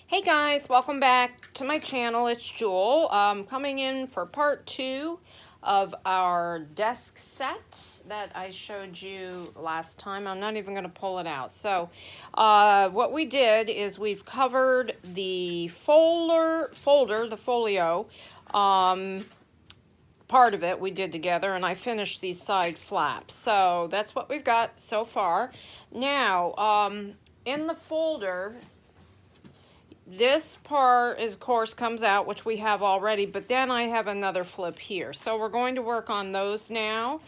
Hey guys, welcome back to my channel. It's Jewel. Coming in for part 2 of our desk set that I showed you last time. I'm not even going to pull it out. So what we did is we've covered the folder, the folio, part of it we did together, and I finished these side flaps. So that's what we've got so far. Now, in the folder, this part, of course, comes out, which we have already, but then I have another flip here. So we're going to work on those now.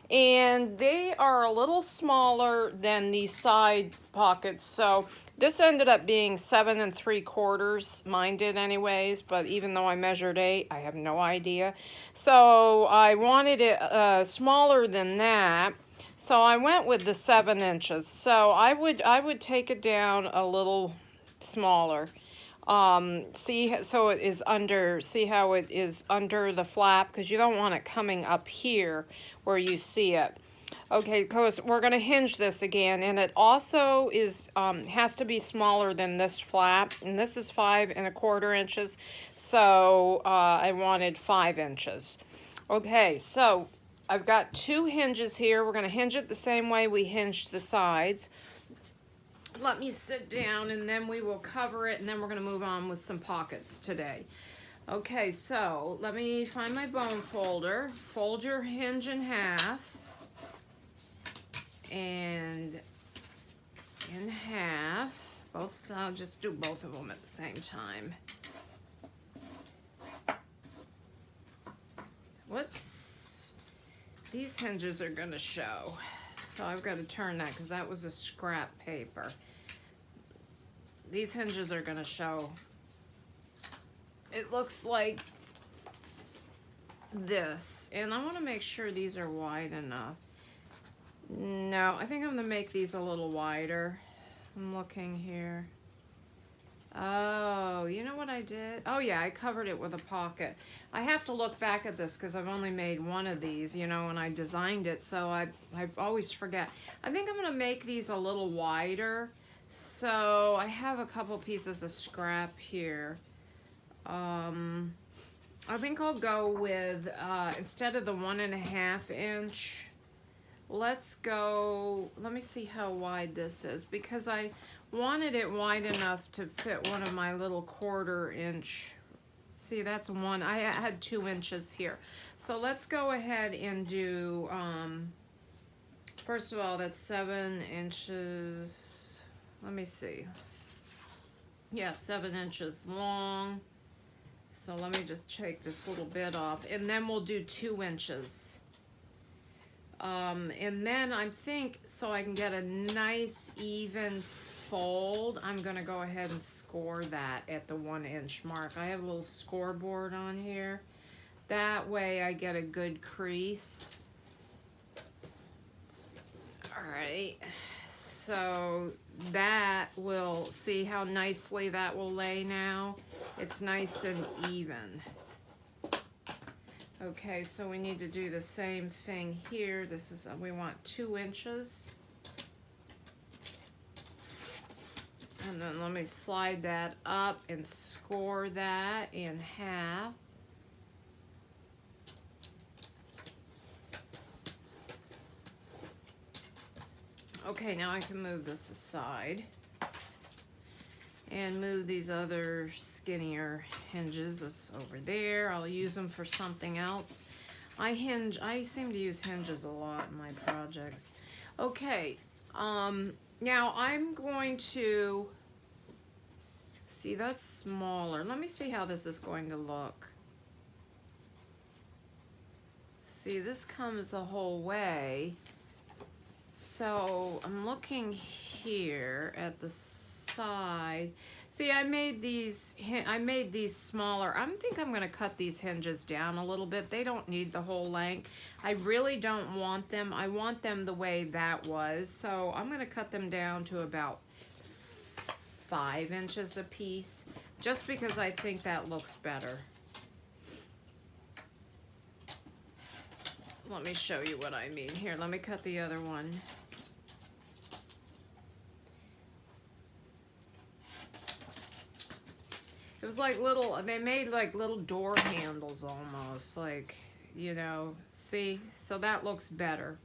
And they are a little smaller than these side pockets. So this ended up being 7 3/4. Mine did anyways, but even though I measured 8, I have no idea. So I wanted it smaller than that. So I went with the 7 inches. So I would take it down a little smaller. See, so it is under, see how it is under the flap, because you don't want it coming up here where you see it. Okay, because we're going to hinge this again, and it also is has to be smaller than this flap, and this is 5 1/4 inches, so I wanted 5 inches. Okay, so I've got 2 hinges here. We're going to hinge it the same way we hinged the sides. Let me sit down and then we will cover it, and then we're going to move on with some pockets today. Okay, so let me find my bone folder. Fold your hinge in half and in half. Both sides, just do both of them at the same time. Whoops. These hinges are going to show. So I've got to turn that because that was a scrap paper. These hinges are going to show. It looks like this. And I want to make sure these are wide enough. No, I think I'm going to make these a little wider. I'm looking here. Oh, you know what I did? Oh yeah, I covered it with a pocket. I have to look back at this because I've only made one of these, you know, and I designed it, so I always forget. I think I'm going to make these a little wider. So I have a couple pieces of scrap here. I think I'll go with, instead of the 1.5 inch, let's go, let me see how wide this is, because I wanted it wide enough to fit one of my little 1/4 inch. See, that's one. I had 2 inches here. So let's go ahead and do, first of all, that's 7 inches. Let me see. Yeah, 7 inches long. So let me just take this little bit off, and then we'll do 2 inches. And then I think, so I can get a nice even fold, I'm gonna go ahead and score that at the 1 inch mark. I have a little scoreboard on here. That way I get a good crease. All right, so that will, see how nicely that will lay now? It's nice and even. Okay, so we need to do the same thing here. This is, we want 2 inches. And then let me slide that up and score that in half. Okay, now I can move this aside and move these other skinnier hinges over there. I'll use them for something else. I seem to use hinges a lot in my projects. Okay, now I'm going to, see, that's smaller. Let me see how this is going to look. See, this comes the whole way. So I'm looking here at the side. See, I made these smaller. I think I'm going to cut these hinges down a little bit. They don't need the whole length. I really don't want them. I want them the way that was. So I'm going to cut them down to about 5 inches a piece, just because I think that looks better. Let me show you what I mean. Here, let me cut the other one. It was like little, they made like little door handles almost, like, you know, see? So that looks better.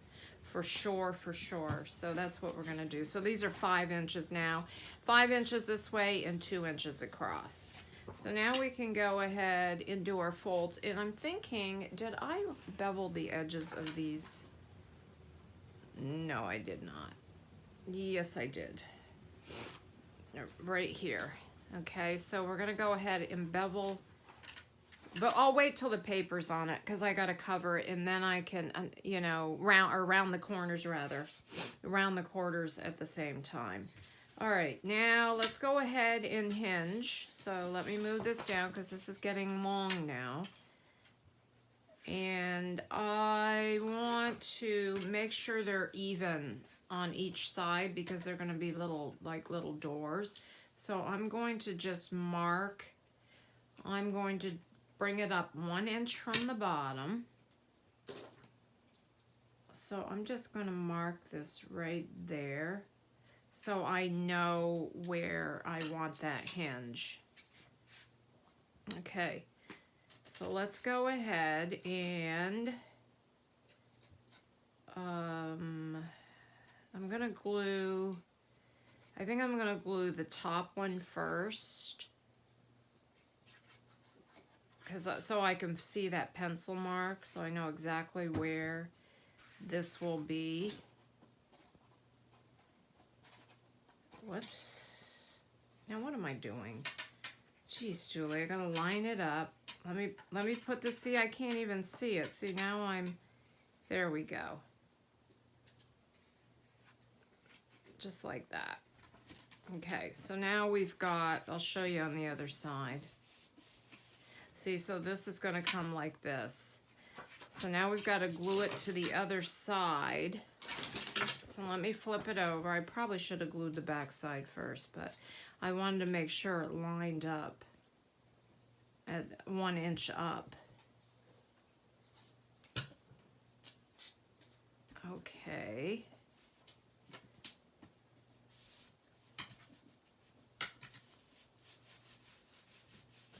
For sure, for sure. So that's what we're gonna do. So these are 5 inches now. 5 inches this way and 2 inches across. So now we can go ahead and do our folds. And I'm thinking, did I bevel the edges of these? No, I did not. Yes, I did. Right here. Okay, so we're gonna go ahead and bevel, but I'll wait till the paper's on it because I gotta cover it, and then I can, you know, round the corners rather, around the quarters at the same time. All right, now let's go ahead and hinge. So let me move this down because this is getting long now. And I want to make sure they're even on each side because they're gonna be little, like little doors. So I'm going to just mark, I'm going to bring it up 1 inch from the bottom. So I'm just gonna mark this right there so I know where I want that hinge. Okay, so let's go ahead and I'm gonna glue, I think I'm gonna glue the top one first, because so I can see that pencil mark, so I know exactly where this will be. Whoops. Now what am I doing? Jeez, Julie, I gotta line it up. Let me put this, see, I can't even see it. See, now I'm, there we go. Just like that. Okay, so now we've got, I'll show you on the other side. See, so this is gonna come like this. So now we've got to glue it to the other side. So let me flip it over. I probably should have glued the back side first, but I wanted to make sure it lined up at 1 inch up. Okay.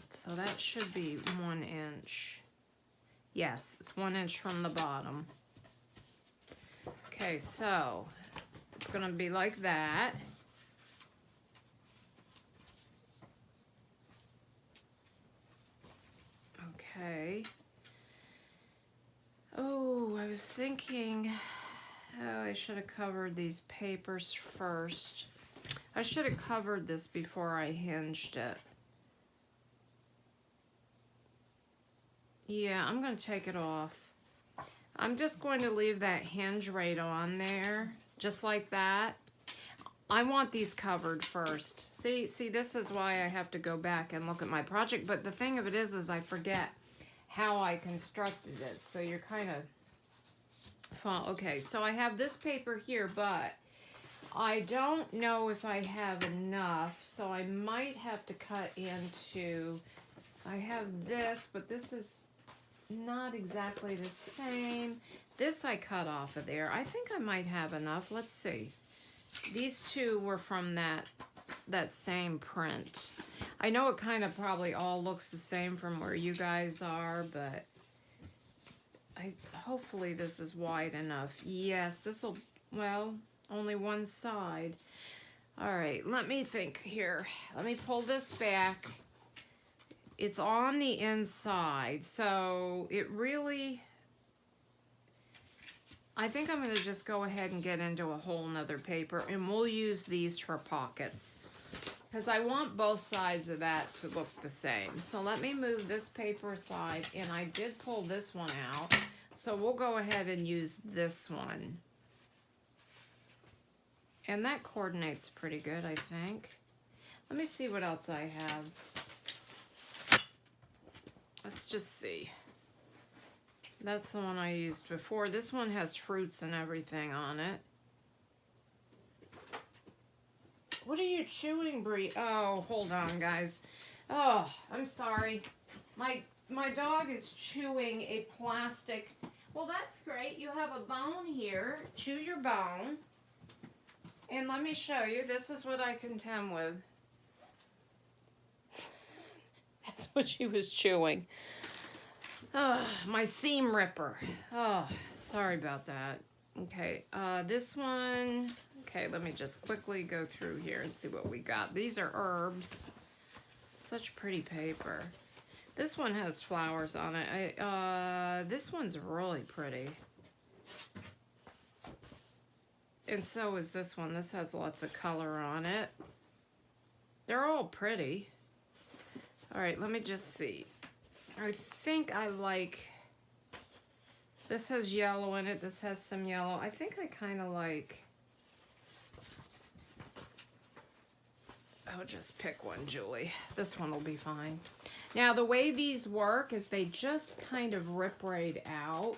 So that should be 1 inch. Yes, it's 1 inch from the bottom. Okay, so it's gonna be like that. Okay. Oh, I was thinking, oh, I should have covered these papers first. I should have covered this before I hinged it. Yeah, I'm gonna take it off. I'm just going to leave that hinge right on there, just like that. I want these covered first. See, this is why I have to go back and look at my project, but the thing of it is I forget how I constructed it, so you're kind of, okay, so I have this paper here, but I don't know if I have enough, so I might have to cut into, I have this, but this is not exactly the same. This I cut off of there. I think I might have enough. Let's see. These two were from that same print. I know it kind of probably all looks the same from where you guys are, but hopefully this is wide enough. Yes, this will, well, only one side. All right, let me think here. Let me pull this back. It's on the inside, so it really, I think I'm gonna just go ahead and get into a whole nother paper, and we'll use these for pockets because I want both sides of that to look the same. So let me move this paper aside, and I did pull this one out, so we'll go ahead and use this one. And that coordinates pretty good, I think. Let me see what else I have. Let's just see. That's the one I used before. This one has fruits and everything on it. What are you chewing, Bree? Oh, hold on, guys. Oh, I'm sorry. My dog is chewing a plastic. Well, that's great. You have a bone here. Chew your bone. And let me show you. This is what I contend with. That's what she was chewing. My seam ripper. Oh, sorry about that. Okay, this one. Okay, let me just quickly go through here and see what we got. These are herbs. Such pretty paper. This one has flowers on it. This one's really pretty. And so is this one. This has lots of color on it. They're all pretty. All right, let me just see. I think I like, this has yellow in it. This has some yellow. I think I kind of like, I'll just pick one, Julie. This one will be fine. Now, the way these work is they just kind of rip right out.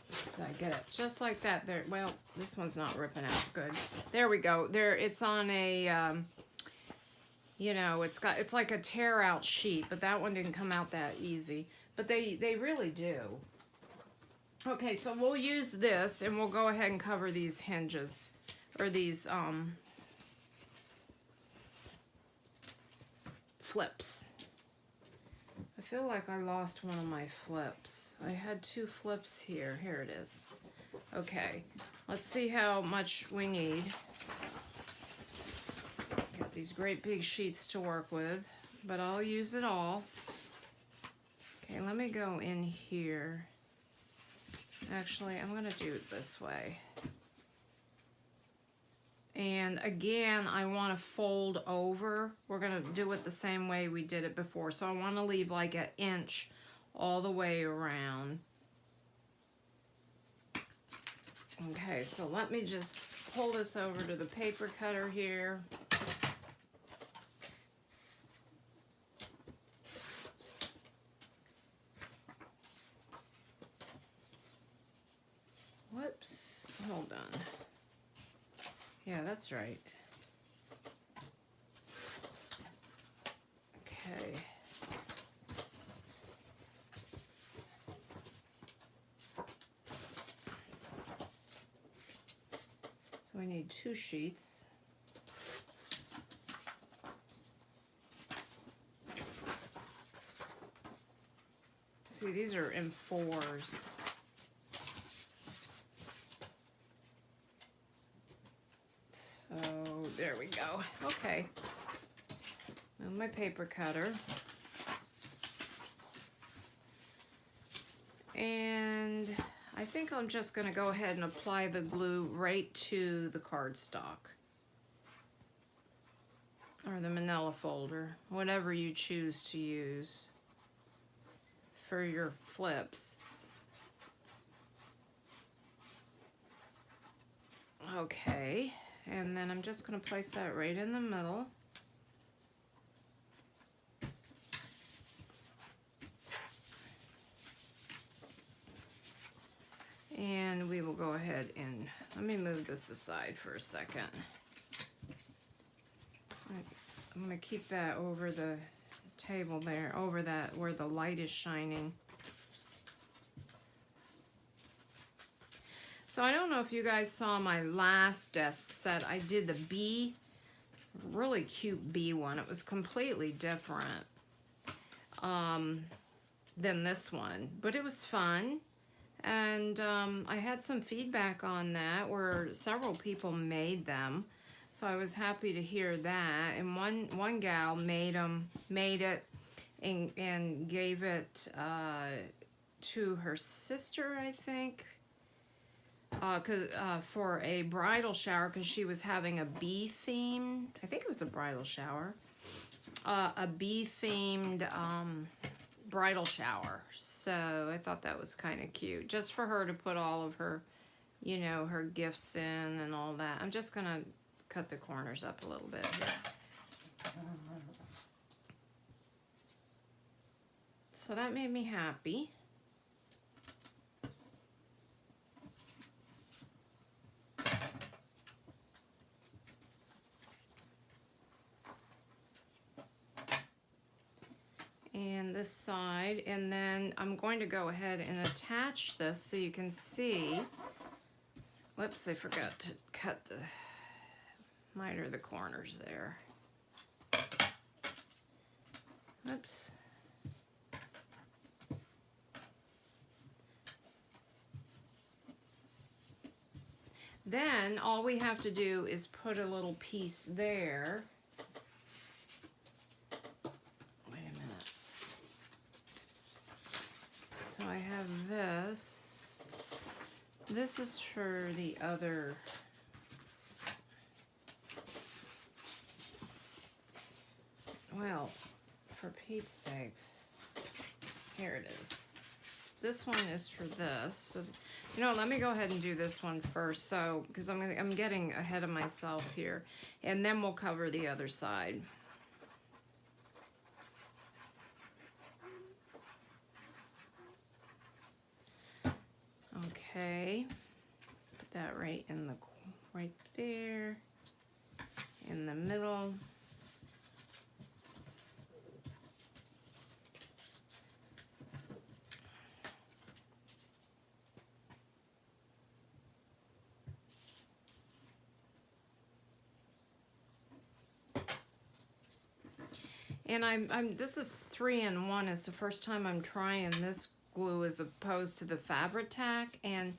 So I get it just like that. There. Well, this one's not ripping out good. There we go. There, it's on a, you know, it's like a tear out sheet, but that one didn't come out that easy. But they really do. Okay, so we'll use this and we'll go ahead and cover these hinges, or these flips. I feel like I lost one of my flips. I had two flips here. Here it is. Okay, let's see how much we need. Got these great big sheets to work with, but I'll use it all. Okay, let me go in here. Actually, I'm gonna do it this way. And again, I want to fold over. We're going to do it the same way we did it before. So I want to leave like an inch all the way around. Okay, so let me just pull this over to the paper cutter here. Whoops, hold on. Yeah, that's right. Okay. So we need 2 sheets. See, these are in 4s. So there we go. Okay. Move my paper cutter. And I think I'm just going to go ahead and apply the glue right to the cardstock. Or the manila folder. Whatever you choose to use for your flips. Okay. And then I'm just going to place that right in the middle. And we will go ahead and, let me move this aside for a second. I'm going to keep that over the table there, over that where the light is shining. So I don't know if you guys saw my last desk set. I did the bee, really cute bee one. It was completely different than this one, but it was fun. And I had some feedback on that where several people made them. So I was happy to hear that. And one gal made it and gave it to her sister, I think. For a bridal shower, because she was having a bee theme. I think it was a bridal shower. A bee themed bridal shower. So I thought that was kind of cute. Just for her to put all of her, you know, her gifts in and all that. I'm just going to cut the corners up a little bit here. So that made me happy. And this side, and then I'm going to go ahead and attach this so you can see. Whoops, I forgot to cut the miter the corners there. Oops, Then all we have to do is put a little piece there. Wait a minute. So I have this. This is for the other. Well, for Pete's sakes. Here it is. This one is for this. So, you know, let me go ahead and do this one first. So, because I'm getting ahead of myself here, and then we'll cover the other side. Okay, put that right there, in the middle. And this is 3-in-1. It's the first time I'm trying this glue as opposed to the Fabri-Tac, and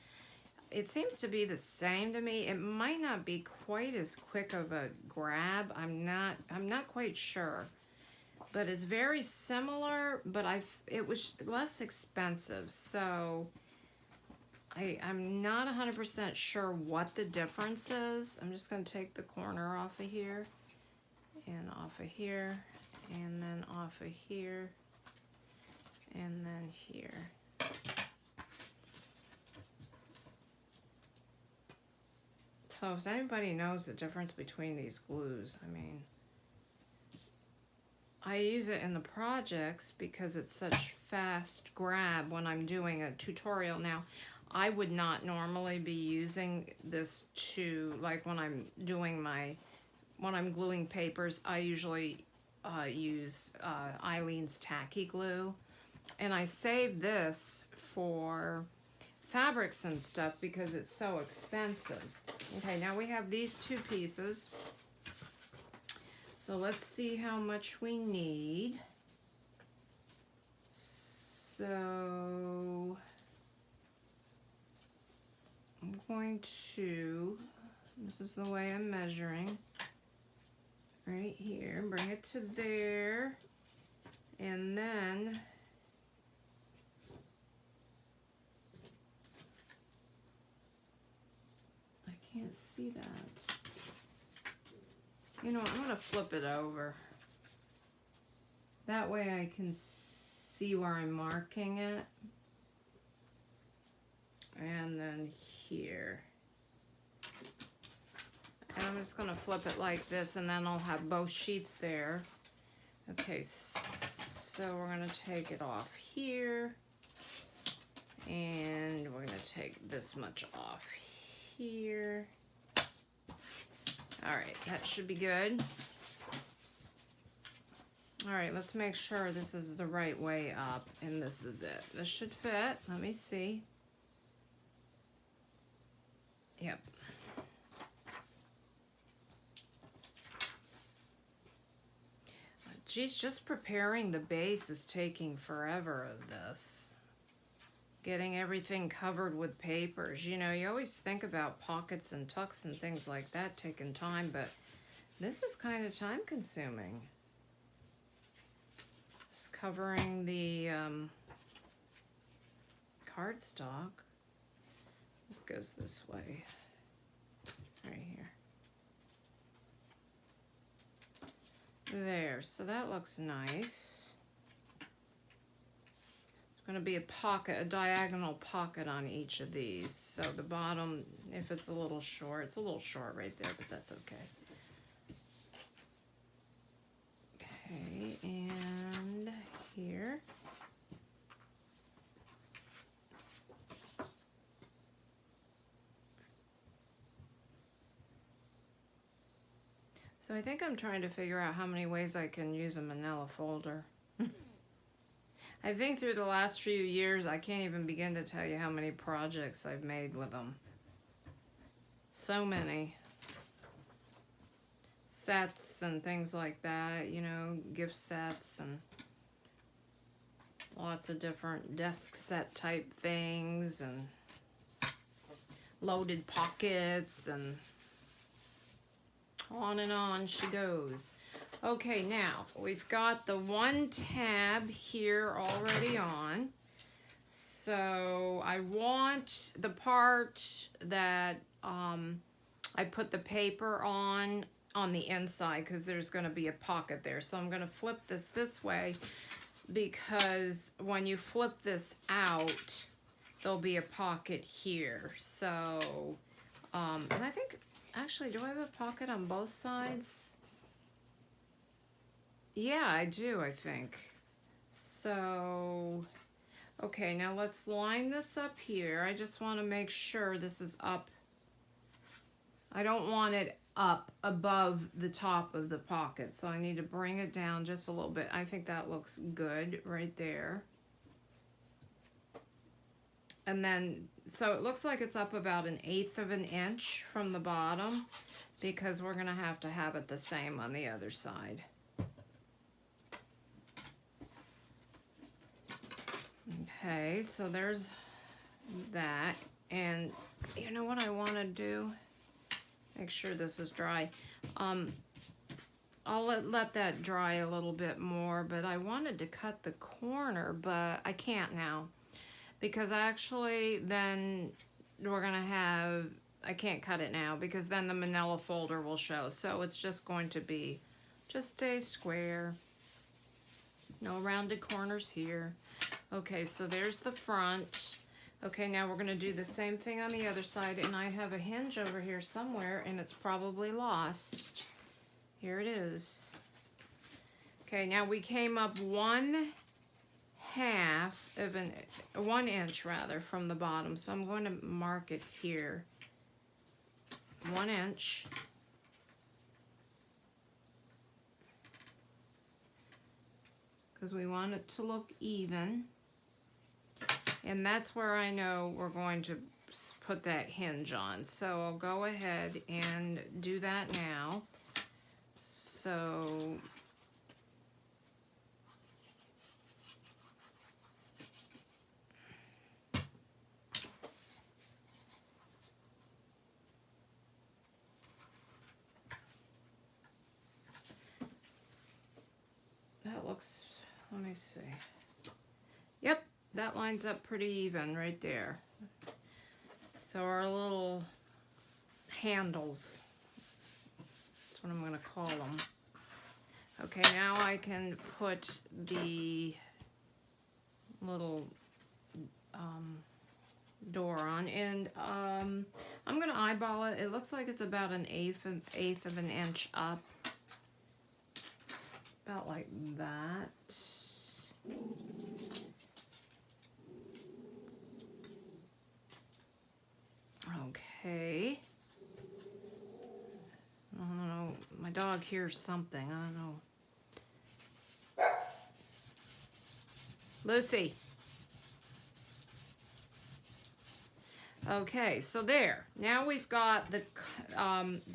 it seems to be the same to me. It might not be quite as quick of a grab. I'm not quite sure, but it's very similar. But it was less expensive, so I'm not 100% sure what the difference is. I'm just going to take the corner off of here and off of here. And then off of here, and then here. So if anybody knows the difference between these glues, I mean, I use it in the projects because it's such fast grab when I'm doing a tutorial. Now, I would not normally be using this to, like when I'm doing when I'm gluing papers, I usually use Eileen's Tacky Glue, and I save this for fabrics and stuff because it's so expensive. Okay, now we have these two pieces, so let's see how much we need. So I'm going to, this is the way I'm measuring. Right here, bring it to there, and then I can't see that. You know what, I'm gonna flip it over. That way I can see where I'm marking it. And then here. And I'm just going to flip it like this, and then I'll have both sheets there. Okay, so we're going to take it off here. And we're going to take this much off here. All right, that should be good. All right, let's make sure this is the right way up, and this is it. This should fit. Let me see. Yep. Geez, just preparing the base is taking forever of this. Getting everything covered with papers. You know, you always think about pockets and tucks and things like that taking time, but this is kind of time consuming. Just covering the cardstock. This goes this way. Right here. There, so that looks nice. There's going to be a pocket, a diagonal pocket on each of these. So the bottom, if it's a little short, it's a little short right there, but that's okay. Okay, and here. So I think I'm trying to figure out how many ways I can use a manila folder. I think through the last few years, I can't even begin to tell you how many projects I've made with them. So many. Sets and things like that, you know, gift sets and lots of different desk set type things. And loaded pockets, and on she goes. Okay, now we've got the one tab here already on. So I want the part that I put the paper on the inside, because there's going to be a pocket there. So I'm going to flip this way, because when you flip this out, there'll be a pocket here. So, and I think, actually, do I have a pocket on both sides? Yeah, I do, I think. So, okay, now let's line this up here. I just want to make sure this is up. I don't want it up above the top of the pocket, so I need to bring it down just a little bit. I think that looks good right there. And then, so it looks like it's up about 1/8 of an inch from the bottom, because we're going to have it the same on the other side. Okay, so there's that. And you know what I want to do? Make sure this is dry. I'll let that dry a little bit more, but I wanted to cut the corner, but I can't now, because actually then we're gonna have, I can't cut it now because then the manila folder will show. So it's just going to be just a square, no rounded corners here. Okay, so there's the front. Okay, now we're gonna do the same thing on the other side, and I have a hinge over here somewhere, and it's probably lost. Here it is. Okay, now we came up 1/2 of 1 inch rather from the bottom, so I'm going to mark it here. 1 inch. Because we want it to look even. And that's where I know we're going to put that hinge on. So I'll go ahead and do that now. So that looks, let me see. Yep, that lines up pretty even right there. So our little handles, that's what I'm going to call them. Okay, now I can put the little door on, and I'm going to eyeball it. It looks like it's about 1/8 of an inch up. About like that. Okay. I don't know. My dog hears something. I don't know. Lucy. Okay, so there. Now we've got the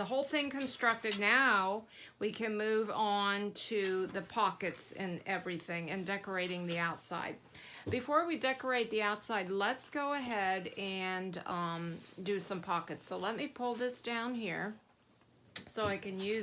whole thing constructed. Now we can move on to the pockets and everything and decorating the outside. Before we decorate the outside, let's go ahead and do some pockets. So let me pull this down here so I can use